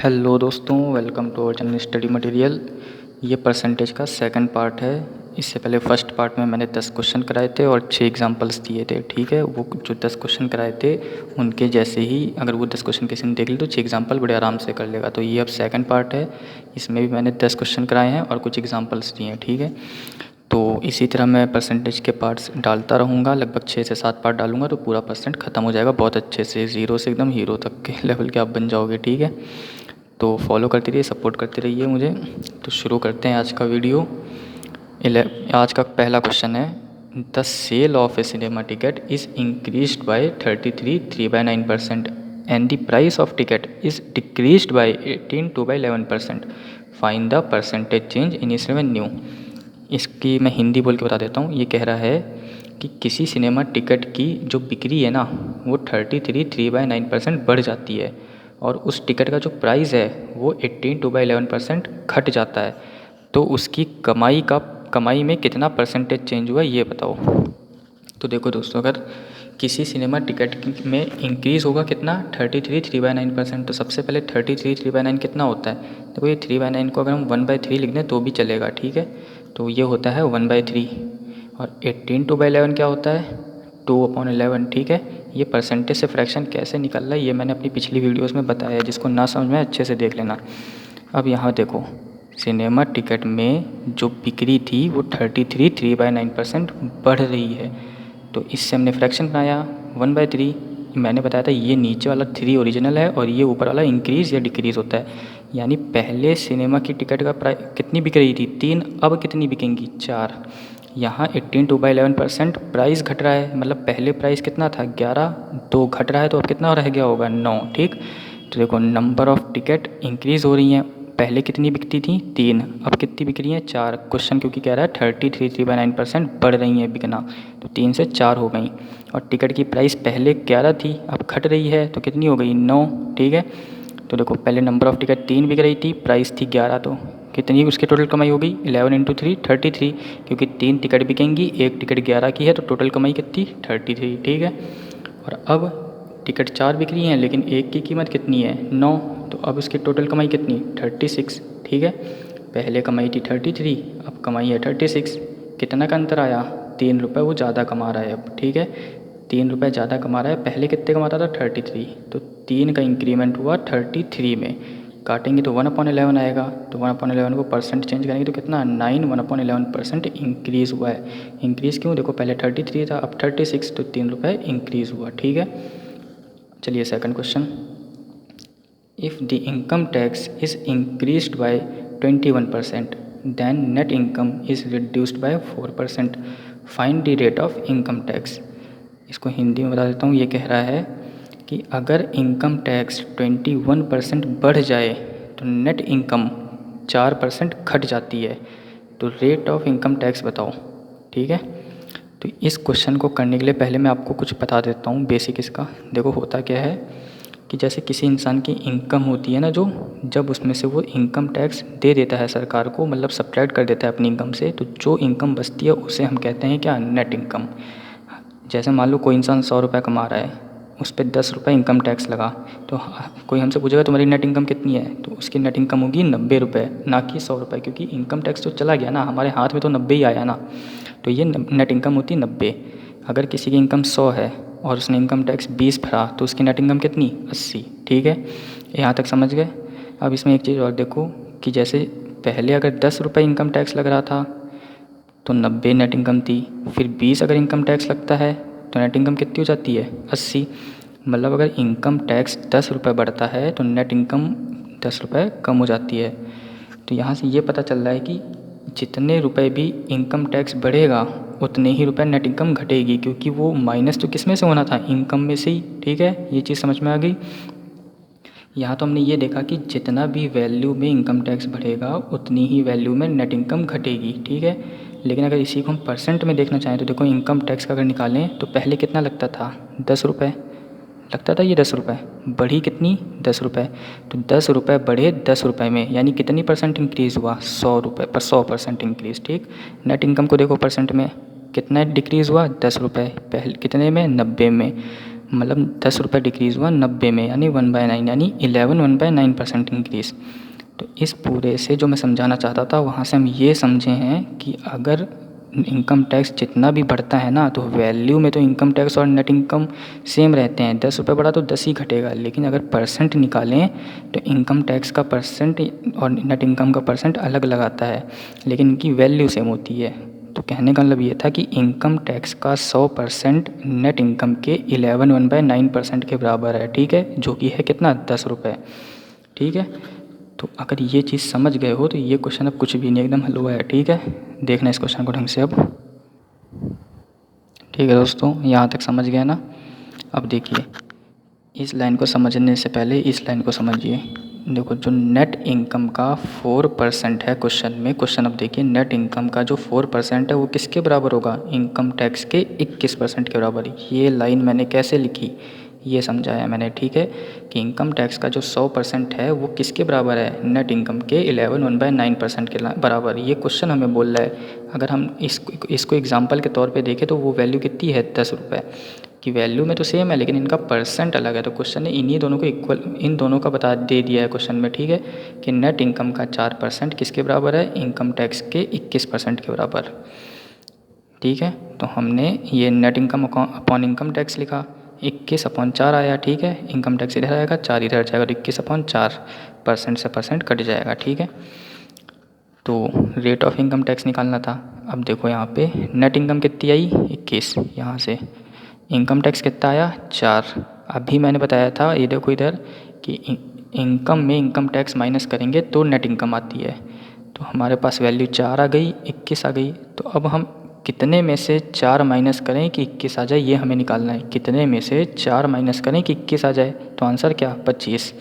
Hello दोस्तों, welcome to our channel study material. ये percentage का सेकंड पार्ट है। इससे पहले फर्स्ट पार्ट में मैंने 10 क्वेश्चन कराए थे और 6 एग्जांपल्स दिए थे। ठीक है, वो जो 10 क्वेश्चन कराए थे उनके जैसे ही अगर वो 10 क्वेश्चन किसी ने देख ली तो 6 एग्जांपल बड़े आराम से कर लेगा। तो ये अब सेकंड पार्ट है। इसमें भी मैंने 10 क्वेश्चन कराए हैं और कुछ एग्जाम्पल्स दिए हैं। ठीक है, तो इसी तरह मैं परसेंटेज के पार्ट्स डालता रहूँगा। लगभग 6 से 7 पार्ट डालूँगा तो पूरा परसेंट ख़त्म हो जाएगा बहुत अच्छे से, ज़ीरो से एकदम हीरो तक के लेवल के आप बन जाओगे। ठीक है, तो फॉलो करते रहिए, सपोर्ट करते रहिए मुझे। तो शुरू करते हैं आज का वीडियो। आज का पहला क्वेश्चन है, the sale of a cinema ticket is increased by 33.3/9% and the price of ticket is decreased by 18.2/11%। Find the percentage change in is revenue. इसकी मैं हिंदी बोल के बता देता हूँ। ये कह रहा है कि किसी सिनेमा टिकट की जो बिक्री है ना वो 33.3/9% बढ़ जाती है और उस टिकट का जो प्राइस है वो 18.2/11% घट जाता है, तो उसकी कमाई में कितना परसेंटेज चेंज हुआ ये बताओ। तो देखो दोस्तों, अगर किसी सिनेमा टिकट में इंक्रीज़ होगा कितना 33.3/9%, तो सबसे पहले 33/3/9 कितना होता है। देखो ये 3/9 को अगर हम 1/3 लिख दें तो भी चलेगा। ठीक है, तो ये होता है 1/3 और 18/2/11 क्या होता है 2/11। ठीक है, ये परसेंटेज से फ्रैक्शन कैसे निकल रहा है ये मैंने अपनी पिछली वीडियोस में बताया है, जिसको ना समझ में अच्छे से देख लेना। अब यहाँ देखो, सिनेमा टिकट में जो बिक्री थी वो 33.3/9% बढ़ रही है, तो इससे हमने फ्रैक्शन बनाया 1/3। मैंने बताया था ये नीचे वाला 3 ओरिजिनल है और ये ऊपर वाला इंक्रीज़ या डिक्रीज़ होता है। यानी पहले सिनेमा की टिकट का प्राइस कितनी बिक रही थी 3, अब कितनी बिकेंगी 4। यहाँ 18/2/11% प्राइस घट रहा है, मतलब पहले प्राइस कितना था 11, 2 घट रहा है तो अब कितना रह गया होगा 9। ठीक, तो देखो नंबर ऑफ़ टिकट इंक्रीज़ हो रही हैं। पहले कितनी बिकती थी 3, अब कितनी बिक रही हैं 4। क्वेश्चन क्योंकि कह रहा है 33.3/9% बढ़ रही है बिकना, तो 3 से 4 हो गई। और टिकट की प्राइस पहले 11 थी, अब घट रही है तो कितनी हो गई 9। ठीक है, तो देखो पहले नंबर ऑफ़ टिकट 3 बिक रही थी, प्राइस थी 11, तो कितनी उसकी टोटल कमाई होगी 11 × 3 33, क्योंकि 3 टिकट बिकेंगी, एक टिकट 11 की है तो टोटल कमाई कितनी 33। ठीक है, और अब टिकट 4 बिक रही हैं लेकिन एक की कीमत कितनी है 9, तो अब उसकी टोटल कमाई कितनी 36। ठीक है, पहले कमाई थी 33, अब कमाई है 36। कितना का अंतर आया 3 रुपये, वो ज़्यादा कमा रहा है अब। ठीक है, 3 रुपये ज़्यादा कमा रहा है, पहले कितने कमाता था 33, तो 3 का इंक्रीमेंट हुआ 33 में। काटेंगे तो 1/11 आएगा, तो 1/11 को परसेंट चेंज करेंगे तो कितना 9, 1/11% इंक्रीज़ हुआ है। इंक्रीज़ क्यों, देखो पहले 33 था अब 36, तो 3 रुपये इंक्रीज़ हुआ। ठीक है, चलिए second question. If the income tax is increased by 21% then net income is reduced by 4%। Find the rate of income tax. इसको हिंदी में बता देता हूँ। ये कह रहा है कि अगर इनकम टैक्स 21% बढ़ जाए तो नेट इनकम 4% घट जाती है, तो रेट ऑफ इनकम टैक्स बताओ। ठीक है, तो इस क्वेश्चन को करने के लिए पहले मैं आपको कुछ बता देता हूँ बेसिक इसका। देखो होता क्या है कि जैसे किसी इंसान की इनकम होती है ना, जो जब उसमें से वो इनकम टैक्स दे देता है सरकार को, मतलब सब्ट्रैक्ट कर देता है अपनी इनकम से, तो जो इनकम बचती है उसे हम कहते हैं क्या नेट इनकम। जैसे मान लो कोई इंसान 100 रुपये कमा रहा है, उस पर 10 रुपये इनकम टैक्स लगा, तो कोई हमसे पूछेगा तुम्हारी नेट इनकम कितनी है, तो उसकी नेट इनकम होगी 90 रुपये, ना कि 100 रुपये, क्योंकि इनकम टैक्स तो चला गया ना, हमारे हाथ में तो 90 ही आया ना, तो ये नेट इनकम होती 90। अगर किसी की इनकम 100 है और उसने इनकम टैक्स 20 भरा तो उसकी नेट इनकम कितनी 80। ठीक है, यहाँ तक समझ गए। अब इसमें एक चीज़ और देखो कि जैसे पहले अगर 10 रुपये इनकम टैक्स लग रहा था तो 90 नेट इनकम थी, फिर 20 अगर इनकम टैक्स लगता है तो नेट इनकम कितनी हो जाती है 80। मतलब अगर इनकम टैक्स 10 रुपये बढ़ता है तो नेट इनकम 10 रुपये कम हो जाती है। तो यहाँ से ये पता चल रहा है कि जितने रुपए भी इनकम टैक्स बढ़ेगा उतने ही रुपए नेट इनकम घटेगी, क्योंकि वो माइनस तो किस में से होना था इनकम में से ही। ठीक है, ये चीज़ समझ में आ गई। यहाँ तो हमने ये देखा कि जितना भी वैल्यू में इनकम टैक्स बढ़ेगा उतनी ही वैल्यू में नेट इनकम घटेगी। ठीक है, लेकिन अगर इसी को हम परसेंट में देखना चाहें तो देखो इनकम टैक्स का अगर निकालें तो पहले कितना लगता था 10 रुपये लगता था, ये 10 रुपये बढ़ी कितनी 10 रुपये, तो 10 रुपये बढ़े 10 रुपये में, यानी कितनी परसेंट इंक्रीज़ हुआ 100 रुपये पर 100% इंक्रीज़। ठीक, नेट इनकम को देखो परसेंट में कितना डिक्रीज़ हुआ 10 रुपये, पहले कितने में 90 में, मतलब 10 रुपये डिक्रीज़ हुआ 90 में, यानी 1/9, यानी 11 1/9% इंक्रीज़। तो इस पूरे से जो मैं समझाना चाहता था वहाँ से हम ये समझे हैं कि अगर इनकम टैक्स जितना भी बढ़ता है ना, तो वैल्यू में तो इनकम टैक्स और नेट इनकम सेम रहते हैं। 10 रुपये बढ़ा तो 10 ही घटेगा, लेकिन अगर परसेंट निकालें तो इनकम टैक्स का परसेंट और नेट इनकम का परसेंट अलग लगाता है, लेकिन इनकी वैल्यू सेम होती है। तो कहने का मतलब ये था कि इनकम टैक्स का 100% नेट इनकम के 11 1/9% के बराबर है, ठीक है, जो कि है कितना, 10 रुपये, ठीक है। तो अगर ये चीज़ समझ गए हो तो ये क्वेश्चन अब कुछ भी नहीं, एकदम हल हुआ है, ठीक है। देखना इस क्वेश्चन को ढंग से अब, ठीक है दोस्तों, यहाँ तक समझ गए ना। अब देखिए, इस लाइन को समझने से पहले इस लाइन को समझिए। देखो, जो नेट इनकम का 4% है क्वेश्चन में, क्वेश्चन अब देखिए, नेट इनकम का जो 4% है वो किसके बराबर होगा, इनकम टैक्स के 21% के बराबर। ये लाइन मैंने कैसे लिखी ये समझाया मैंने, ठीक है, कि इनकम टैक्स का जो 100% है वो किसके बराबर है, नेट इनकम के 11 1/9% के बराबर। ये क्वेश्चन हमें बोल रहा है। अगर हम इसको एग्जाम्पल के तौर पे देखें तो वो वैल्यू कितनी है, 10 रुपये की। वैल्यू में तो सेम है लेकिन इनका परसेंट अलग है। तो क्वेश्चन ने इन्हीं दोनों को इक्वल, इन दोनों का दे दिया है क्वेश्चन में, ठीक है, कि नेट इनकम का 4% किसके बराबर है, इनकम टैक्स के 21% के बराबर, ठीक है। तो हमने ये net income upon income tax लिखा, 21/4 आया, ठीक है। इनकम टैक्स इधर आएगा, 4 इधर जाएगा, तो 21/4, परसेंट से परसेंट कट जाएगा, ठीक है। तो रेट ऑफ इनकम टैक्स निकालना था। अब देखो यहाँ पे नेट इनकम कितनी आई, 21, यहाँ से इनकम टैक्स कितना आया, 4। अभी मैंने बताया था, ये देखो इधर, कि इनकम में इनकम टैक्स माइनस करेंगे तो नेट इनकम आती है। तो हमारे पास वैल्यू 4 आ गई, 21 आ गई। तो अब हम कितने में से 4 माइनस करें कि 21 आ जाए, ये हमें निकालना है। कितने में से 4 माइनस करें कि 21 आ जाए, तो आंसर क्या, 25।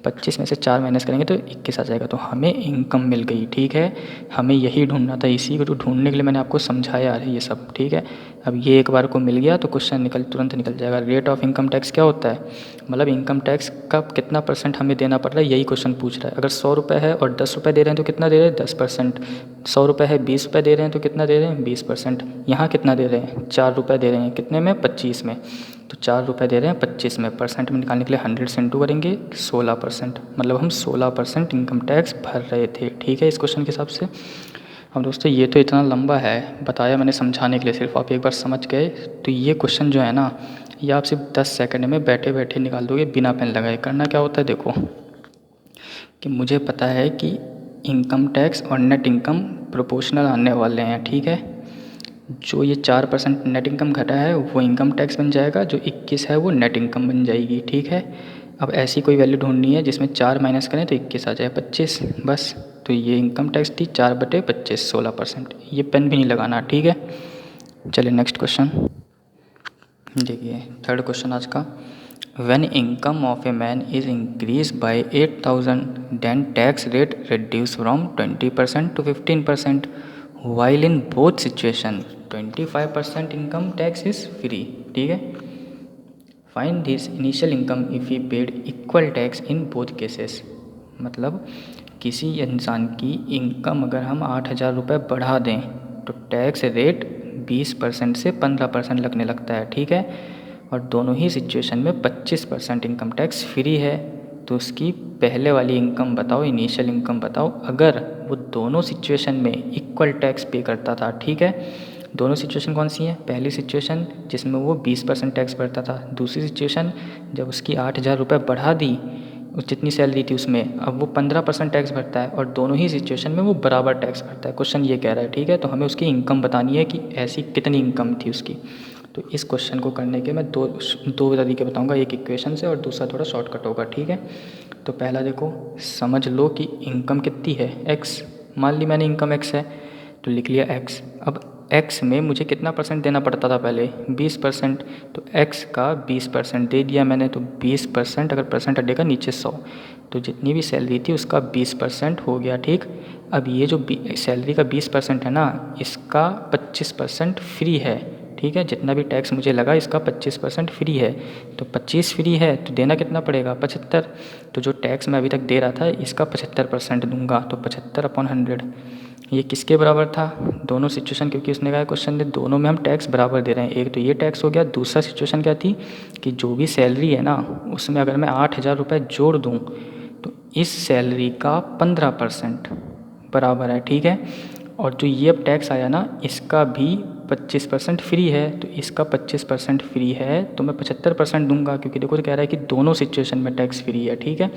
25 में से 4 माइनस करेंगे तो 21 आ जाएगा। तो हमें इनकम मिल गई, ठीक है। हमें यही ढूंढना था, इसी को ढूंढने के लिए मैंने आपको समझाया है ये सब, ठीक है। अब ये एक बार को मिल गया तो क्वेश्चन तुरंत निकल जाएगा। रेट ऑफ इनकम टैक्स क्या होता है, मतलब इनकम टैक्स का कितना परसेंट हमें देना पड़ रहा है, यही क्वेश्चन पूछ रहा है। अगर 100 रुपये है और 10 रुपये दे रहे हैं तो कितना दे रहे हैं, 10%। 100 रुपये है, 20 रुपये दे रहे हैं तो कितना दे रहे हैं, 20%। यहाँ कितना दे रहे हैं, 4 रुपये दे रहे हैं, कितने में, 25 में। तो 4 रुपये दे रहे हैं 25 में, परसेंट में निकालने के लिए 100 से इंटू करेंगे, 16%। मतलब हम 16% इनकम टैक्स भर रहे थे, ठीक है, इस क्वेश्चन के हिसाब से। अब दोस्तों ये तो इतना लंबा है, बताया मैंने समझाने के लिए, सिर्फ आप एक बार समझ गए। तो ये क्वेश्चन जो है ना, ये आप सिर्फ 10 सेकंड में बैठे बैठे निकाल दोगे बिना पेन लगाए। करना क्या होता है, देखो, कि मुझे पता है कि इनकम टैक्स और नेट इनकम प्रोपोर्शनल आने वाले हैं, ठीक है। जो ये 4% नेट इनकम घटा है वो इनकम टैक्स बन जाएगा, जो 21 है वो नेट इनकम बन जाएगी, ठीक है। अब ऐसी कोई वैल्यू ढूंढनी है जिसमें 4 माइनस करें तो 21 आ जाए, 25 बस। तो ये इनकम टैक्स थी 4/25, 16%। ये पेन भी नहीं लगाना, ठीक है। चलिए नेक्स्ट क्वेश्चन देखिए, थर्ड क्वेश्चन आज का। When income of a man is increased by 8,000, then tax rate reduced from 20% to 15%. While in both situation 25% income tax is free, ठीक है। Find his initial income if he paid equal tax in both cases। मतलब किसी इंसान की income अगर हम 8,000 रुपये बढ़ा दें तो टैक्स रेट 20% से 15% लगने लगता है, ठीक है। और दोनों ही सिचुएशन में 25% इनकम टैक्स फ्री है। तो उसकी पहले वाली इनकम बताओ, इनिशियल इनकम बताओ, अगर वो दोनों सिचुएशन में इक्वल टैक्स पे करता था, ठीक है। दोनों सिचुएशन कौन सी हैं, पहली सिचुएशन जिसमें वो 20% टैक्स भरता था, दूसरी सिचुएशन जब उसकी 8,000 रुपये बढ़ा दी, उस जितनी सैलरी थी उसमें अब वो 15% टैक्स भरता है, और दोनों ही सिचुएशन में वो बराबर टैक्स भरता है। क्वेश्चन ये कह रहा है, ठीक है। तो हमें उसकी इनकम बतानी है कि ऐसी कितनी इनकम थी उसकी। तो इस क्वेश्चन को करने के मैं दो तरीके बताऊंगा, एक इक्वेशन से और दूसरा थोड़ा शॉर्टकट होगा, ठीक है। तो पहला देखो, समझ लो कि इनकम कितनी है, x। मान ली मैंने इनकम x है तो लिख लिया x। अब x में मुझे कितना परसेंट देना पड़ता था पहले, 20%। तो x का 20% दे दिया मैंने, तो 20%, अगर परसेंट हटेगा नीचे 100, तो जितनी भी सैलरी थी उसका 20% हो गया, ठीक। अब ये जो सैलरी का 20% है ना, इसका 25% फ्री है, ठीक है। जितना भी टैक्स मुझे लगा इसका 25% फ्री है। तो 25 फ्री है तो देना कितना पड़ेगा, 75। तो जो टैक्स मैं अभी तक दे रहा था इसका 75% दूंगा, तो 75/100। ये किसके बराबर था, दोनों सिचुएशन, क्योंकि उसने कहा क्वेश्चन में दोनों में हम टैक्स बराबर दे रहे हैं। एक तो ये टैक्स हो गया, दूसरा सिचुएशन क्या थी कि जो भी सैलरी है ना उसमें अगर मैं 8,000 रुपये जोड़ दूँ तो इस सैलरी का 15% बराबर है, ठीक है। और जो ये अब टैक्स आया ना इसका भी 25% फ्री है, तो इसका 25% फ्री है तो मैं 75% दूंगा, क्योंकि देखो तो कह रहा है कि दोनों सिचुएशन में टैक्स फ्री है, ठीक है।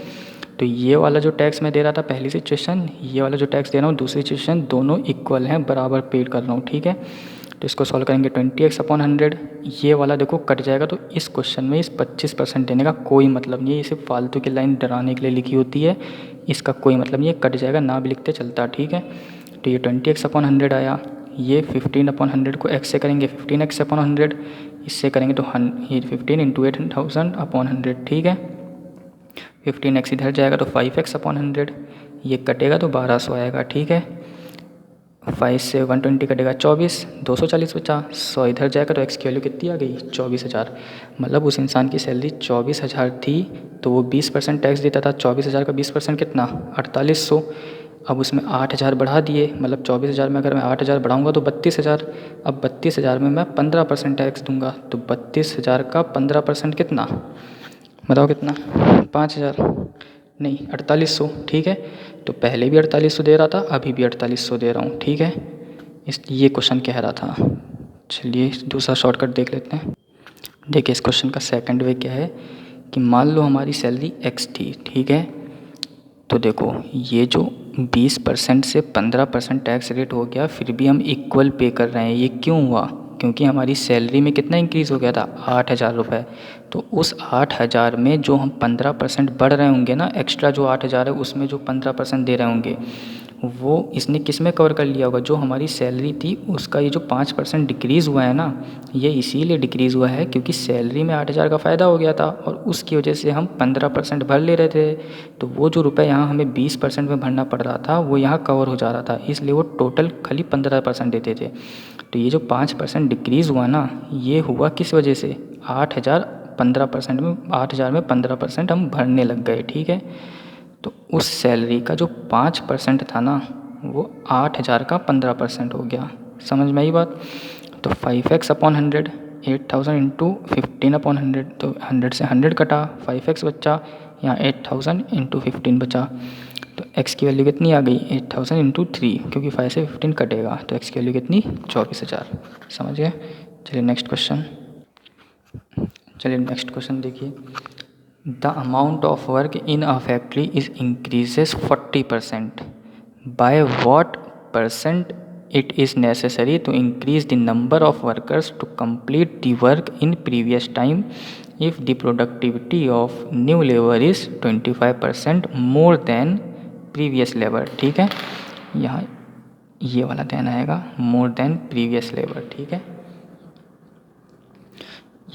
तो ये वाला जो टैक्स मैं दे रहा था पहली सिचुएशन, ये वाला जो टैक्स दे रहा हूँ दूसरी सिचुएशन, दोनों इक्वल हैं, बराबर पेड कर रहा हूँ, ठीक है। तो इसको सॉल्व करेंगे 20x/100, ये वाला देखो कट जाएगा। तो इस क्वेश्चन में इस 25% देने का कोई मतलब नहीं है, ये सिर्फ फालतू की लाइन डराने के लिए लिखी होती है, इसका कोई मतलब नहीं है, कट जाएगा, ना भी लिखते चलता, ठीक है। तो ये 20x/100 आया, ये 15/100 को x से करेंगे 15x/100, इससे करेंगे तो ये 15 × 8,000/100, ठीक है। 15x इधर जाएगा तो 5x/100, ये कटेगा तो 1200 आएगा, ठीक है। 5 से 120 कटेगा 24, 240 बचा, 100 इधर जाएगा तो x की वैल्यू कितनी आ गई 24,000। मतलब उस इंसान की सैलरी 24,000 थी तो वो 20% टैक्स देता था, 24,000 का 20% कितना 4800। अब उसमें 8,000 बढ़ा दिए, मतलब 24,000 में अगर मैं 8,000 बढ़ाऊंगा तो 32,000। अब 32,000 में मैं 15% टैक्स दूंगा, तो 32,000 का 15% कितना, बताओ कितना, 5,000 नहीं 4800, ठीक है। तो पहले भी 4800 दे रहा था, अभी भी 4800 दे रहा हूँ, ठीक है। ये क्वेश्चन कह रहा था। चलिए दूसरा शॉर्टकट देख लेते हैं। देखिए इस क्वेश्चन का सेकंड वे क्या है कि मान लो हमारी सैलरी x थी, ठीक है। तो देखो ये जो 20% से 15% टैक्स रेट हो गया, फिर भी हम इक्वल पे कर रहे हैं, ये क्यों हुआ, क्योंकि हमारी सैलरी में कितना इंक्रीज़ हो गया था 8,000 रुपये। तो उस 8,000 में जो हम 15% बढ़ रहे होंगे ना, एक्स्ट्रा जो 8,000 है उसमें जो 15% दे रहे होंगे वो इसने किस में कवर कर लिया होगा, जो हमारी सैलरी थी उसका ये जो 5% डिक्रीज़ हुआ है ना, ये इसीलिए डिक्रीज़ हुआ है क्योंकि सैलरी में 8,000 का फ़ायदा हो गया था और उसकी वजह से हम 15% भर ले रहे थे। तो वो जो रुपये यहाँ हमें 20% में भरना पड़ रहा था वो यहाँ कवर हो जा रहा था, इसलिए वो टोटल खाली 15% देते थे। तो ये जो 5% डिक्रीज़ हुआ ना, ये हुआ किस वजह से, 8,000 15% में 8,000 में 15% हम भरने लग गए, ठीक है। तो उस सैलरी का जो 5% था ना वो 8,000 का 15% हो गया, समझ में आई बात। तो 5x/100, 8,000 इंटू 15/100, तो 100 से 100 कटा, 5x बचा, यहाँ 8,000 इंटू 15 बचा। तो x की वैल्यू कितनी आ गई 8,000 इंटू 3, क्योंकि 5 से 15 कटेगा तो x की वैल्यू कितनी 24,000, समझ गए। चलिए नेक्स्ट क्वेश्चन देखिए। The amount of work in a factory is increases 40%, by what percent it is necessary to increase the number of workers to complete the work in previous time if the productivity of new labor is 25% more than previous labor, ठीक है। यहाँ ये वाला देना आएगा more than previous labor, ठीक है।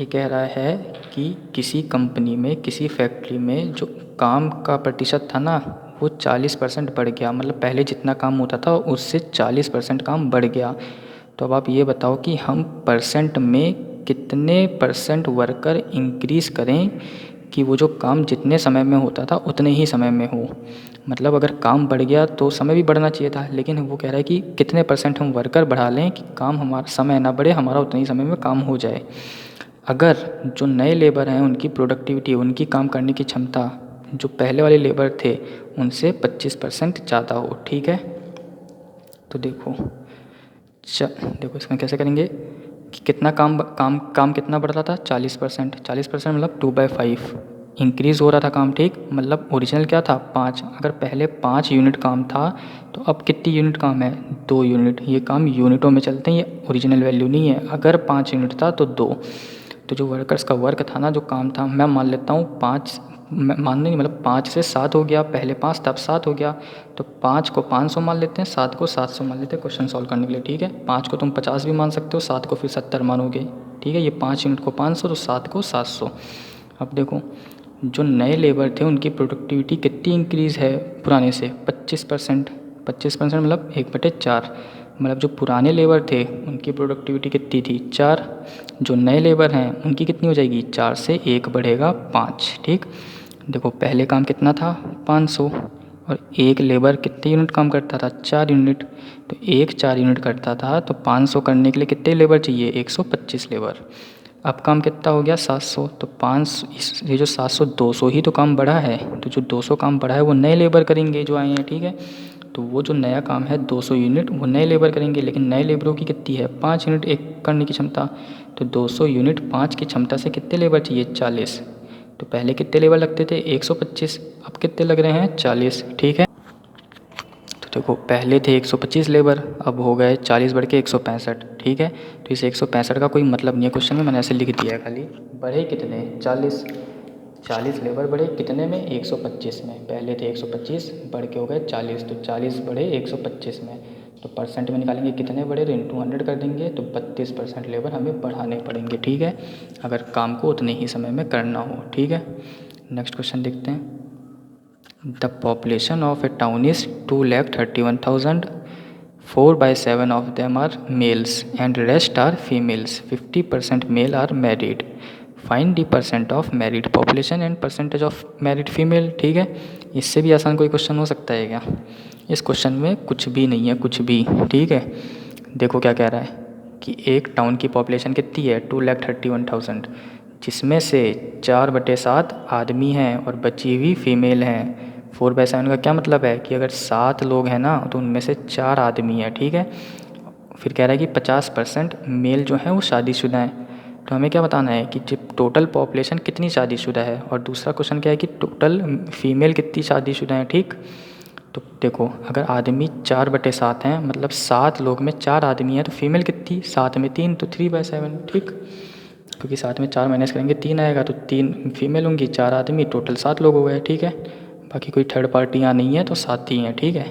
ये कह रहा है कि किसी कंपनी में, किसी फैक्ट्री में जो काम का प्रतिशत था ना वो 40% बढ़ गया, मतलब पहले जितना काम होता था उससे 40% काम बढ़ गया। तो अब आप ये बताओ कि हम परसेंट में कितने परसेंट वर्कर इंक्रीज़ करें कि वो जो काम जितने समय में होता था उतने ही समय में हो। मतलब अगर काम बढ़ गया तो समय भी बढ़ना चाहिए था, लेकिन वो कह रहा है कि कितने परसेंट हम वर्कर बढ़ा लें कि काम हमारा समय ना बढ़े, हमारा उतने ही समय में काम हो जाए। अगर जो नए लेबर हैं उनकी प्रोडक्टिविटी, उनकी काम करने की क्षमता जो पहले वाले लेबर थे उनसे 25% ज़्यादा हो, ठीक है। तो देखो इसमें कैसे करेंगे कि कितना काम कितना बढ़ रहा था 40%, 40% मतलब 2/5 इंक्रीज़ हो रहा था काम, ठीक। मतलब ओरिजिनल क्या था 5, अगर पहले 5 यूनिट काम था तो अब कितनी यूनिट काम है 2 यूनिट। ये काम यूनिटों में चलते हैं, ये ओरिजिनल वैल्यू नहीं है। अगर 5 यूनिट था तो 2। तो जो वर्कर्स का वर्क था ना, जो काम था, मैं मान लेता हूँ 5, मानने नहीं मतलब 5 से 7 हो गया, पहले 5 तब 7 हो गया। तो 5 को 500 मान लेते हैं, 7 को 700 मान लेते हैं क्वेश्चन सॉल्व करने के लिए, ठीक है। 5 को तुम 50 भी मान सकते हो, 7 को फिर 70 मानोगे, ठीक है। ये 5 यूनिट को 500 तो 7 को 700। अब देखो जो नए लेबर थे उनकी प्रोडक्टिविटी कितनी इंक्रीज़ है पुराने से 25%, 25% मतलब 1/4। मतलब जो पुराने लेबर थे उनकी प्रोडक्टिविटी कितनी थी 4, जो नए लेबर हैं उनकी कितनी हो जाएगी 4 से 1 बढ़ेगा 5, ठीक। देखो पहले काम कितना था 500, और एक लेबर कितने यूनिट काम करता था, 4 यूनिट। तो एक 4 यूनिट करता था तो 500 करने के लिए कितने लेबर चाहिए, 125 लेबर। अब काम कितना हो गया, 700। तो 5 ये जो 700 200 ही तो काम बढ़ा है, तो जो 200 काम बढ़ा है वो नए लेबर करेंगे जो आए हैं, ठीक है। तो वो जो नया काम है 200 यूनिट वो नए लेबर करेंगे, लेकिन नए लेबरों की कितनी है, 5 यूनिट एक करने की क्षमता। तो 200 यूनिट 5 की क्षमता से कितने लेबर चाहिए, 40। तो पहले कितने लेबर लगते थे, 125, अब कितने लग रहे हैं, 40, ठीक है। तो देखो पहले थे 125 लेबर, अब हो गए 40 बढ़ के 165, ठीक है। तो इस 165 का कोई मतलब नहीं है क्वेश्चन में, मैंने ऐसे लिख दिया है खाली। बढ़े कितने, 40, 40 लेबर बढ़े कितने में, 125 में। पहले थे 125 बढ़ के हो गए 40, तो 40 बढ़े 125 में। तो परसेंट में निकालेंगे कितने बढ़े, तो इंटू 100 कर देंगे, तो 32% लेबर हमें बढ़ाने पड़ेंगे, ठीक है, अगर काम को उतने ही समय में करना हो, ठीक है। नेक्स्ट क्वेश्चन देखते हैं। The population of a town is 2,31,000. 4/7 of them are males and rest are females. 50% male are married. Find the percent of married population and percentage of married female. ठीक है, इससे भी आसान कोई क्वेश्चन हो सकता है क्या? इस क्वेश्चन में कुछ भी नहीं है, कुछ भी, ठीक है। देखो क्या कह रहा है कि एक टाउन की पॉपुलेशन कितनी है, 2,31,000, जिसमें से 4/7 आदमी हैं और बची हुई फीमेल हैं। 4/7 का क्या मतलब है कि अगर 7 लोग हैं ना तो उनमें से 4 आदमी हैं, ठीक है। फिर कह रहा है कि 50% मेल जो हैं वो शादीशुदा हैं। तो हमें क्या बताना है कि जब टोटल पॉपुलेशन कितनी शादीशुदा है, और दूसरा क्वेश्चन क्या है कि टोटल फीमेल कितनी शादीशुदा हैं, ठीक। तो देखो अगर आदमी 4/7 हैं, मतलब 7 लोग में 4 आदमी हैं, तो फीमेल कितनी, 7 में 3, तो 3/7, ठीक। क्योंकि 7 में 4 माइनस करेंगे 3 आएगा, तो 3 फीमेल होंगी, 4 आदमी, टोटल 7 लोग हो गए, ठीक है। बाकी कोई थर्ड पार्टी यहाँ नहीं है, तो 7 ही हैं, ठीक है।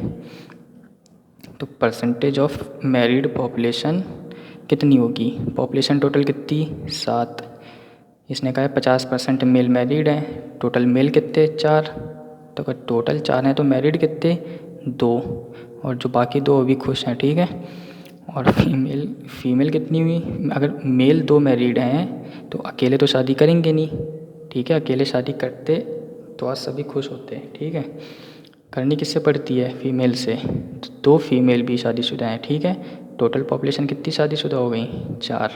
तो परसेंटेज ऑफ मैरिड पॉपुलेशन कितनी होगी, पॉपुलेशन टोटल कितनी, 7। इसने कहा है 50% मेल मैरिड हैं, टोटल मेल कितने, 4। तो अगर टोटल 4 हैं तो मैरिड कितने, 2, और जो बाकी 2 अभी खुश हैं, ठीक है। और फीमेल कितनी हुई, अगर मेल 2 मैरिड हैं तो अकेले तो शादी करेंगे नहीं, ठीक है। अकेले शादी करते तो आज सभी खुश होते हैं, ठीक है। करनी किससे पड़ती है, फीमेल से। तो 2 फीमेल भी शादीशुदा हैं, ठीक है। टोटल पॉपुलेशन कितनी शादीशुदा हो गई, 4।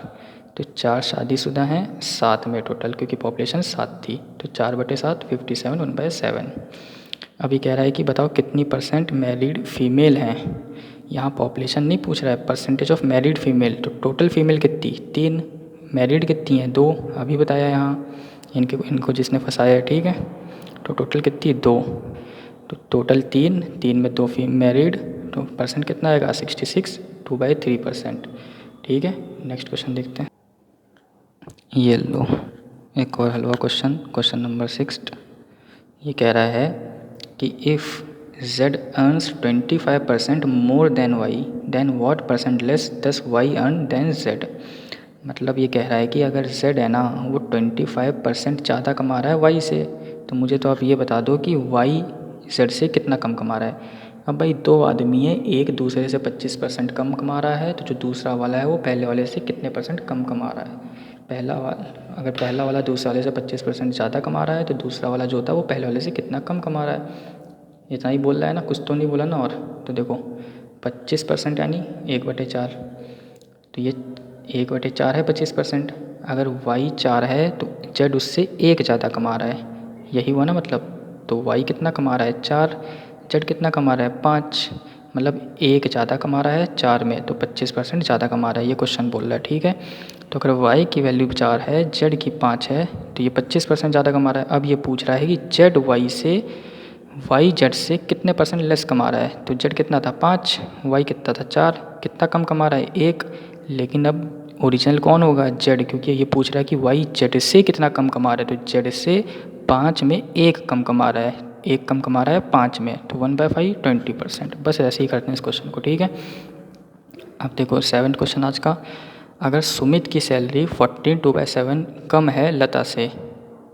तो 4 शादीशुदा हैं 7 में टोटल, क्योंकि पॉपुलेशन 7 थी। तो 4/7 57, 1/7। अभी कह रहा है कि बताओ कितनी % मैरिड फीमेल हैं। यहाँ पॉपुलेशन नहीं पूछ रहा है, परसेंटेज ऑफ मैरिड फीमेल। तो टोटल फीमेल कितनी, 3, मैरिड कितनी हैं, 2, अभी बताया यहाँ। इनको जिसने फंसाया है, ठीक है। तो टोटल कितनी, 2। तो टोटल 3 में 2 मैरिड, तो परसेंट कितना आएगा, 66, 2/3%, ठीक है। नेक्स्ट क्वेश्चन देखते हैं। ये लो एक और हलवा क्वेश्चन नंबर 6। ये कह रहा है कि if z earns 25% more than y, then what % less does y earn than z। मतलब ये कह रहा है कि अगर z है ना वो 25% ज़्यादा कमा रहा है y से, तो मुझे तो आप ये बता दो कि y z से कितना कम कमा रहा है। अब भाई 2 आदमी है, एक दूसरे से 25% कम कमा रहा है, तो जो दूसरा वाला है वो पहले वाले से कितने % कम कमा रहा है। अगर पहला वाला दूसरे वाले से 25% ज़्यादा कमा रहा है, तो दूसरा वाला जो होता है वो पहले वाले से कितना कम कमा रहा है। इतना ही बोल रहा है ना, कुछ तो नहीं बोला ना। और तो देखो 25% यानी 1/4, तो ये 1/4 है 25%। अगर y 4 है तो z उससे 1 ज़्यादा कमा रहा है, यही हुआ ना मतलब। तो y कितना कमा रहा है, 4, z कितना कमा रहा है, 5, मतलब 1 ज़्यादा कमा रहा है 4 में, तो 25% ज़्यादा कमा रहा है, ये क्वेश्चन बोल रहा है, ठीक है। तो अगर y की वैल्यू 4 है, z की 5 है, तो ये 25% ज़्यादा कमा रहा है। अब ये पूछ रहा है कि z y z से कितने % लेस कमा रहा है। तो z कितना था, 5, y कितना था, 4, कितना कम कमा रहा है, 1। लेकिन अब ओरिजिनल कौन होगा, z, क्योंकि ये पूछ रहा है कि y z से कितना कम कमा रहा है। तो z से 5 में 1 कम कमा रहा है, 1 कम कमा रहा है 5 में, तो 1/5 20%। बस ऐसे ही करते हैं इस क्वेश्चन को, ठीक है। अब देखो 7th क्वेश्चन आज का। अगर सुमित की सैलरी 14/7 कम है लता से,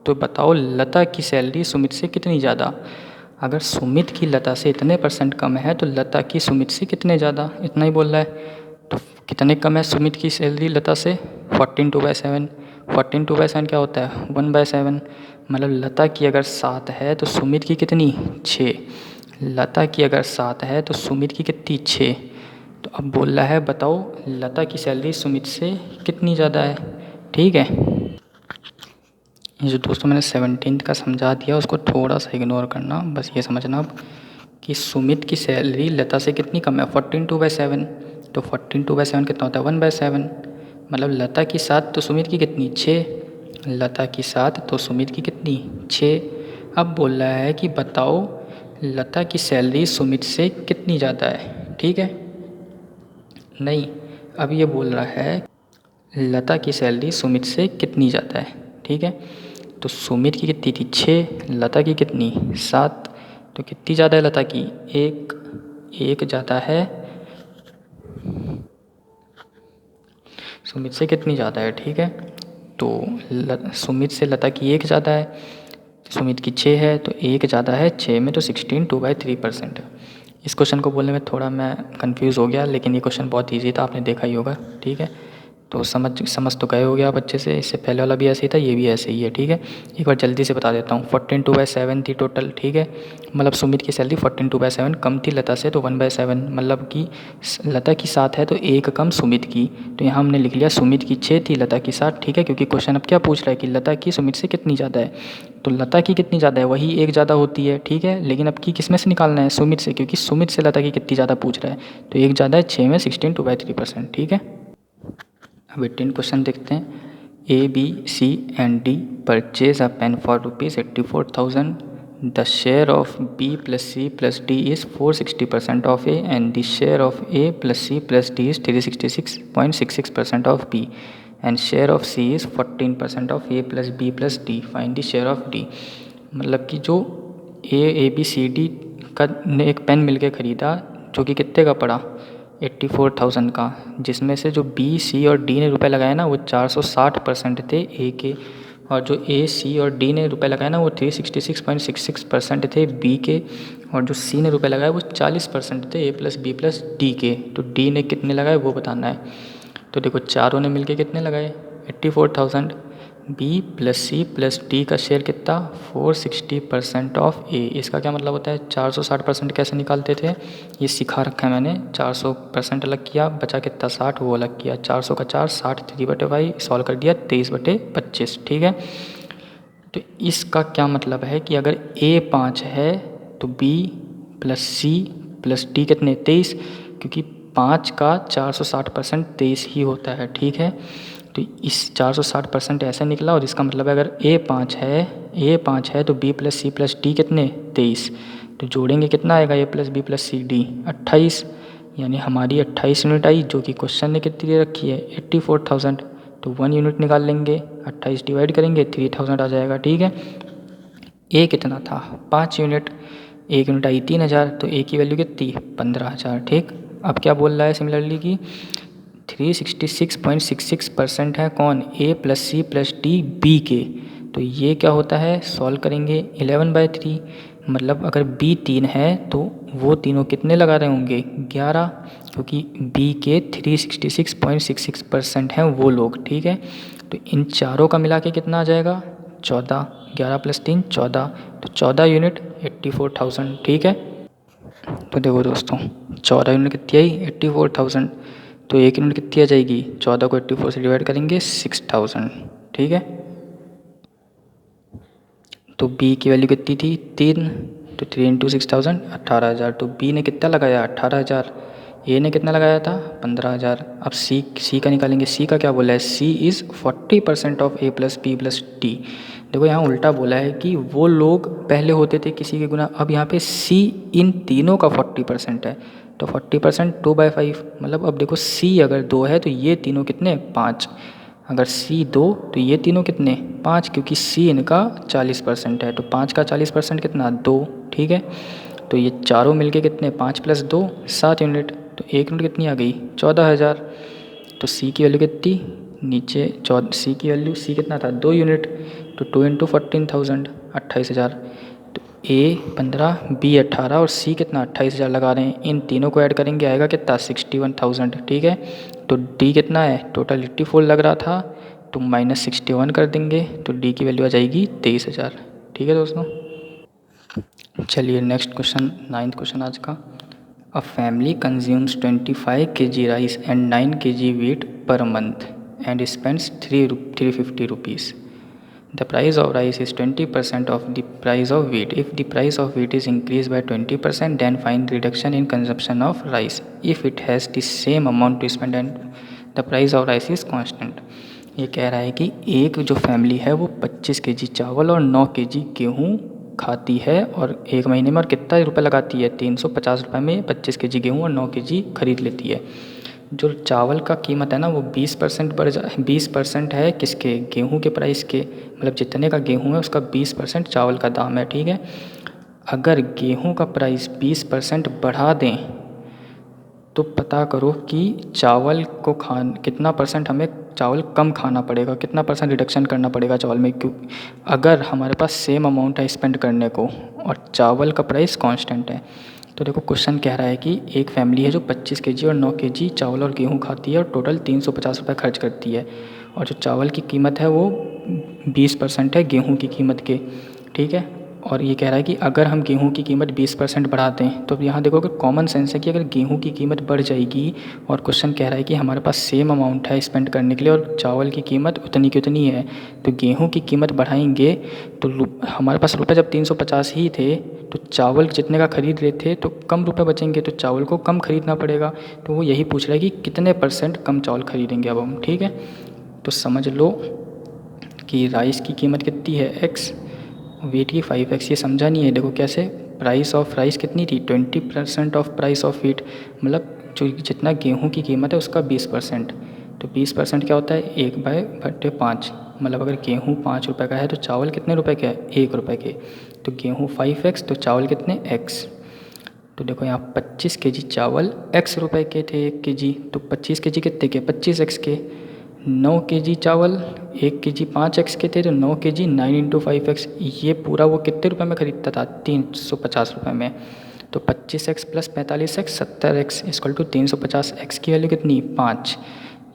तो बताओ लता की सैलरी सुमित से कितनी ज़्यादा। अगर सुमित की लता से इतने % कम है, तो लता की सुमित से कितने ज़्यादा, इतना ही बोल रहा है। तो कितने कम है सुमित की सैलरी लता से, 14/7। 14/7 क्या होता है, 1/7। मतलब लता की अगर 7 है तो सुमित की कितनी, 6। लता की अगर 7 है तो सुमित की कितनी 6। तो अब बोल रहा है बताओ लता की सैलरी सुमित से कितनी ज़्यादा है। ठीक है, ये जो दोस्तों मैंने 17 का समझा दिया उसको थोड़ा सा इग्नोर करना, बस ये समझना अब कि सुमित की सैलरी लता से कितनी कम है 14/7। तो 14/7 कितना होता है 1/7। मतलब लता की 7 तो सुमित की कितनी 6। लता की 7 तो सुमित की कितनी 6। अब बोल रहा है कि बताओ लता की सैलरी सुमित से कितनी ज़्यादा है। ठीक है, नहीं, अब ये बोल रहा है लता की सैलरी सुमित से कितनी ज़्यादा है। ठीक है, तो सुमित की कितनी थी 6, लता की कितनी 7। तो कितनी ज़्यादा है लता की 1 ज़्यादा है सुमित से कितनी ज़्यादा है। ठीक है, तो सुमित से लता की 1 ज़्यादा है, सुमित की 6 है तो 1 ज़्यादा है 6 में, तो 16 2/3%। इस क्वेश्चन को बोलने में थोड़ा मैं कंफ्यूज हो गया, लेकिन ये क्वेश्चन बहुत इजी था, आपने देखा ही होगा। ठीक है, तो समझ तो गए हो गया आप अच्छे से। इससे पहले वाला भी ऐसे ही था, ये भी ऐसे ही है। ठीक है, एक बार जल्दी से बता देता हूँ। 14/2/7 थी टोटल। ठीक है, मतलब सुमित की सैलरी 14/2/7 कम थी लता से, तो 1/7। मतलब कि लता की 7 है तो 1 कम सुमित की। तो यहाँ हमने लिख लिया सुमित की 6 थी लता की 7। ठीक है, क्योंकि क्वेश्चन अब क्या पूछ रहा है कि लता की सुमित से कितनी ज़्यादा है, तो लता की कितनी ज़्यादा है वही 1 ज़्यादा होती है। ठीक है, लेकिन अब की किस में से निकालना है सुमित से, क्योंकि सुमित से लता की कितनी ज़्यादा पूछ रहा है, तो 1 ज़्यादा है 6 में, 16 2/3%। ठीक है, अब 18 क्वेश्चन देखते हैं। A, B, C and D purchase a pen for ₹84,000. The share of B plus C plus D is 460% of A and the share of A plus C plus D is 366.66% of B and share of C is 14% of A plus B plus D. Find the share of D. मतलब कि जो A B C D का ने एक pen मिलके ख़रीदा जो कि कितने का पड़ा 84,000 का, जिसमें से जो बी सी और डी ने रुपए लगाए ना वो 460% थे ए के, और जो ए सी और डी ने रुपए लगाए ना वो 366.66% थे बी के, और जो सी ने रुपए लगाए वो 40% थे ए प्लस बी प्लस डी के। तो डी ने कितने लगाए वो बताना है। तो देखो चारों ने मिलके कितने लगाए 84,000। B plus C plus D का शेयर कितना 460% ऑफ ए। इसका क्या मतलब होता है 460% कैसे निकालते थे ये सिखा रखा है मैंने। 400% अलग किया, बचा कितना 60, वो अलग किया। 400 का 4 60 3/5 सॉल्व कर दिया 23/25। ठीक है, तो इसका क्या मतलब है कि अगर ए 5 है तो B plus C plus D कितने 23, क्योंकि 5 का 460% 23 ही होता है। ठीक है, तो इस 460% ऐसे निकला, और इसका मतलब है अगर ए 5 है तो B plus C plus D कितने 23। तो जोड़ेंगे कितना आएगा A plus B plus C D 28, यानी हमारी 28 यूनिट आई, जो कि क्वेश्चन ने कितनी दे रखी है 84,000। तो 1 यूनिट निकाल लेंगे, 28 डिवाइड करेंगे 3000 आ जाएगा। ठीक है, ए कितना था 5 यूनिट, 1 यूनिट आई 3000, तो ए की वैल्यू कितनी 15,000। ठीक, अब क्या बोल रहा है सिमिलरली कि 366.66% है कौन A plus C plus D B के। तो ये क्या होता है सॉल्व करेंगे 11/3, मतलब अगर बी 3 है तो वो तीनों कितने लगा रहे होंगे 11, क्योंकि बी के 366.66% हैं वो लोग। ठीक है, तो इन चारों का मिला के कितना आ जाएगा 14, 11 + 3 14, तो 14 यूनिट 84,000। ठीक है, तो देखो दोस्तों 14 यूनिट कितनी आई 84,000, तो 1 यूनिट कितनी आ जाएगी 14 को 84 से डिवाइड करेंगे 6000। ठीक है, तो बी की वैल्यू कितनी थी 3, तो 3 × 6000 18,000। तो बी ने कितना लगाया 18,000, ए ने कितना लगाया था 15,000। अब सी का निकालेंगे, सी का क्या बोला है C is 40% of A plus B plus D. देखो यहाँ उल्टा बोला है कि वो लोग पहले होते थे किसी के गुना, अब यहाँ पे सी इन तीनों का 40% है, तो 40% 2/5, मतलब अब देखो सी अगर 2 है तो ये तीनों कितने 5, अगर सी 2 तो ये तीनों कितने 5, क्योंकि सी इनका 40% है, तो 5 का 40% कितना 2। ठीक है, तो ये चारों मिलके कितने 5 + 2 7 यूनिट, तो 1 यूनिट कितनी आ गई 14,000। तो सी की वैल्यू कितनी नीचे सी की वैल्यू सी कितना था 2 यूनिट, तो 2 × 14,000 28,000। तो ए 15 बी 18 और सी कितना 28,000 लगा रहे हैं, इन तीनों को ऐड करेंगे आएगा कितना 61,000। ठीक है, तो डी कितना है टोटल 84 लग रहा था, तो -61 कर देंगे, तो डी की वैल्यू आ जाएगी 23,000। ठीक है दोस्तों, चलिए नेक्स्ट क्वेश्चन, 9th क्वेश्चन आज का। A family consumes 25 kg rice and 9 kg wheat per month and spends 350 rupees. The price of rice is 20% of the price of wheat. If the price of wheat is increased by 20%, then find reduction in consumption of rice. If it has the same amount to spend and the price of rice is constant. ये कह रहा है कि एक जो family है वो 25 kg चावल और 9 kg गेहूँ खाती है और एक महीने में और कितना रुपये लगाती है, 350 रुपये में 25 kg गेहूँ और 9 kg खरीद लेती है। जो चावल का कीमत है ना वो 20% 20% है किसके, गेहूं के प्राइस के, मतलब जितने का गेहूं है उसका 20% चावल का दाम है, ठीक है। अगर गेहूं का प्राइस 20% बढ़ा दें तो पता करो कि चावल को कितना परसेंट हमें चावल कम खाना पड़ेगा, कितना परसेंट रिडक्शन करना पड़ेगा चावल में, क्यों अगर हमारे पास सेम अमाउंट है स्पेंड करने को और चावल का प्राइस कांस्टेंट है। तो देखो क्वेश्चन कह रहा है कि एक फैमिली है जो 25 kg और 9 kg चावल और गेहूं खाती है और टोटल 350 रुपये खर्च करती है और जो चावल की कीमत है वो 20% है गेहूं की कीमत के, ठीक है। और ये कह रहा है कि अगर हम गेहूं की कीमत 20% बढ़ाते हैं तो यहाँ देखो अगर कॉमन सेंस है कि अगर गेहूं की कीमत बढ़ जाएगी और क्वेश्चन कह रहा है कि हमारे पास सेम अमाउंट है स्पेंड करने के लिए और चावल की कीमत उतनी की उतनी है, तो गेहूं की कीमत बढ़ाएंगे तो हमारे पास रुपये जब 350 ही थे तो चावल जितने का खरीद रहे थे तो कम रुपये बचेंगे, तो चावल को कम खरीदना पड़ेगा। तो वो यही पूछ रहा है कि कितने % कम चावल खरीदेंगे अब हम, ठीक है। तो समझ लो कि राइस की कीमत कितनी है x, वेट की 5x, ये समझा नहीं है। देखो कैसे, प्राइस ऑफ राइस कितनी थी 20% ऑफ प्राइस ऑफ वीट, मतलब जो जितना गेहूं की कीमत है उसका 20%, तो 20% क्या होता है 1/5, मतलब अगर गेहूं 5 रुपये का है तो चावल कितने रुपए के है 1 रुपये के, तो गेहूं 5x तो चावल कितने x। तो देखो यहाँ 25 kg चावल x रुपये के थे 1 kg, तो 25 kg कितने के 25x के। 9 kg चावल 1 kg 5x के थे तो 9 kg 9 × 5x, ये पूरा वो कितने रुपए में ख़रीदता था 350 रुपये में। तो 25x + 45x 70x = 350x की वैल्यू कितनी 5,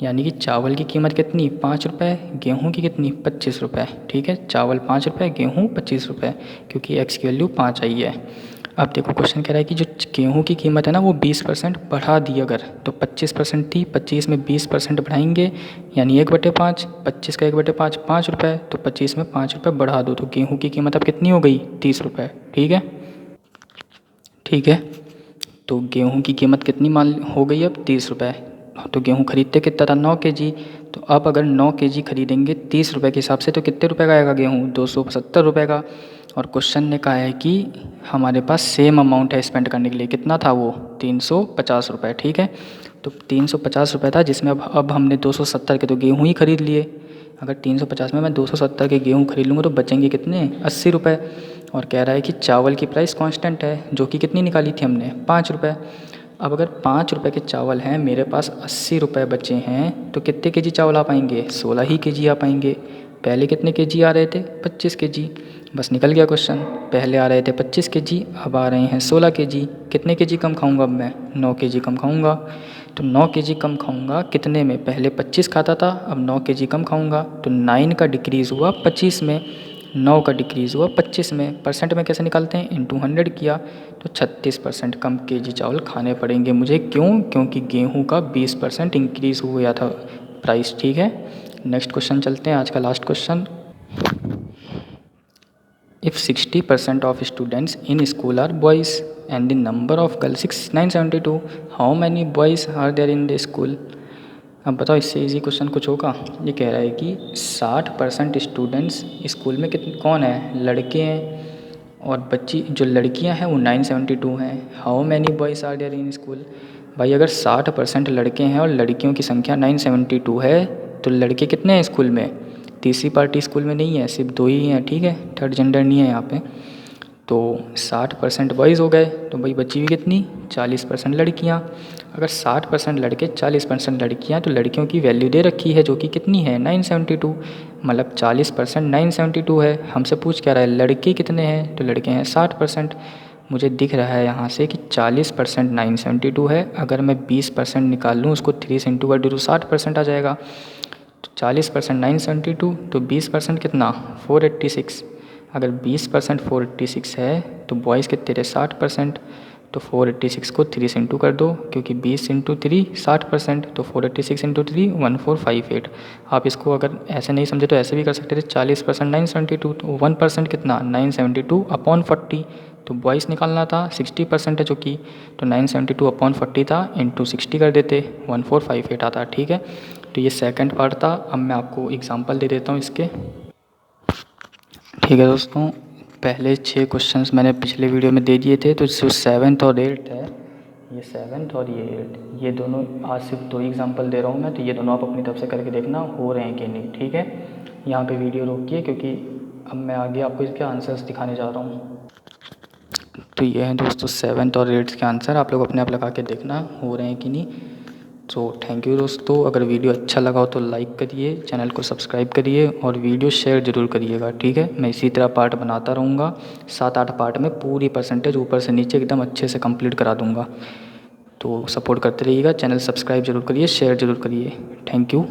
यानी कि चावल की कीमत कितनी 5 रुपये, गेहूँ की कितनी 25 रुपये, ठीक है। चावल 5 रुपये, गेहूँ 25 रुपये, क्योंकि x की वैल्यू 5 आई है। अब देखो क्वेश्चन कह रहा है कि जो गेहूं की कीमत है ना वो 20% बढ़ा दी अगर, तो 25% थी, 25 में 20% बढ़ाएंगे यानी 1/5, 25 का 1/5 5 रुपये, तो 25 में 5 रुपये बढ़ा दो तो गेहूं की कीमत अब कितनी हो गई 30 रुपये, ठीक है। ठीक है, तो गेहूं की कीमत कितनी मान हो गई अब 30 रुपये, तो गेहूँ खरीदते कितना था 9 kg, तो अब अगर 9 kg खरीदेंगे 30 रुपये के हिसाब से तो कितने रुपए का आएगा गेहूँ 270 रुपये का। और क्वेश्चन ने कहा है कि हमारे पास सेम अमाउंट है स्पेंड करने के लिए, कितना था वो 350 रुपये, ठीक है। तो 350 रुपये था जिसमें अब हमने 270 के तो गेहूँ ही खरीद लिए। अगर 350 में मैं 270 के गेहूँ खरीद लूँगा तो बचेंगे कितने 80 रुपये। और कह रहा है कि चावल की प्राइस कांस्टेंट है जो कि कितनी निकाली थी हमने 5 रुपये। अब अगर 5 रुपये के चावल हैं, मेरे पास 80 रुपये बचे हैं, तो कितने केजी चावल आ पाएंगे 16 ही केजी आ पाएंगे। पहले कितने केजी आ रहे थे 25 केजी, बस निकल गया क्वेश्चन। पहले आ रहे थे 25 केजी, अब आ रहे हैं 16 केजी। कितने केजी कम खाऊंगा अब मैं 9 केजी कम खाऊंगा। तो 9 केजी कम खाऊंगा कितने में, पहले 25 खाता था अब 9 केजी कम खाऊंगा, तो 9 का डिक्रीज़ हुआ 25 में, 9 का डिक्रीज़ हुआ 25 में। परसेंट में कैसे निकालते हैं × 100 किया, तो 36% कम केजी चावल खाने पड़ेंगे मुझे। क्यों, क्योंकि गेहूं का 20% इंक्रीज़ हो गया था प्राइस, ठीक है। नेक्स्ट क्वेश्चन चलते हैं, आज का last question. If 60% of students in school are boys and the number of girls is 972, how many boys are there in the school? अब बताओ इससे इजी क्वेश्चन कुछ होगा। ये कह रहा है कि 60% स्टूडेंट्स स्कूल में कितने कौन है लड़के हैं और बच्ची जो लड़कियां हैं वो 972 हैं। How many boys are there in school. भाई अगर 60% लड़के हैं और लड़कियों की संख्या 972 है तो लड़के कितने हैं स्कूल में, तीसरी पार्टी स्कूल में नहीं है, सिर्फ 2 ही हैं, ठीक है, थर्ड जेंडर नहीं है यहाँ पे। तो 60% बॉयज़ हो गए, तो भाई बची हुई कितनी 40% लड़कियाँ। अगर 60% लड़के 40% लड़कियाँ, तो लड़कियों की वैल्यू दे रखी है जो कि कितनी है 972, मतलब 40% 972 है। हमसे पूछ क्या रहा है लड़के कितने हैं, तो लड़के हैं 60%। मुझे दिख रहा है यहाँ से कि 40% 972 है, अगर मैं 20% निकाल लूँ उसको 3 से इंटू कर दूँ तो 60% आ जाएगा। तो 40% 972, तो 20% कितना 486। अगर 20% 486 है तो बॉयज़ कितने थे 60%, तो 486 को 3 से इंटू कर दो, क्योंकि 20 इंटू 3 60%, तो 486 इंटू 3 1458। आप इसको अगर ऐसे नहीं समझे तो ऐसे भी कर सकते थे, 40% 972, तो 1% कितना 972 अपॉन 40, तो बॉयज़ निकालना था, 60% है चूँकि, तो 972 अपॉन 40 था, इंटू 60 कर देते 1458 आता। ठीक है, तो ये सेकंड पार्ट था। अब मैं आपको एग्जांपल दे देता हूँ इसके। ठीक है दोस्तों, पहले 6 क्वेश्चंस मैंने पिछले वीडियो में दे दिए थे, तो जो 7th और 8th है, ये 7th और ये 8th, ये दोनों आज सिर्फ 2 एग्जांपल दे रहा हूँ मैं, तो ये दोनों आप अपनी तरफ से करके देखना हो रहे हैं कि नहीं। ठीक है, यहाँ पे वीडियो रोकिए, क्योंकि अब मैं आगे आपको इसके आंसर्स दिखाने जा रहा हूँ। तो ये हैं दोस्तों 7th और 8th के आंसर, आप लोग अपने आप लगा के देखना हो रहे हैं कि नहीं। तो थैंक यू दोस्तों, अगर वीडियो अच्छा लगा हो तो लाइक करिए, चैनल को सब्सक्राइब करिए और वीडियो शेयर ज़रूर करिएगा। ठीक है, मैं इसी तरह पार्ट बनाता रहूँगा, 7-8 पार्ट में पूरी परसेंटेज ऊपर से नीचे एकदम अच्छे से कंप्लीट करा दूँगा। तो सपोर्ट करते रहिएगा, चैनल सब्सक्राइब ज़रूर करिए, शेयर ज़रूर करिए। Thank you.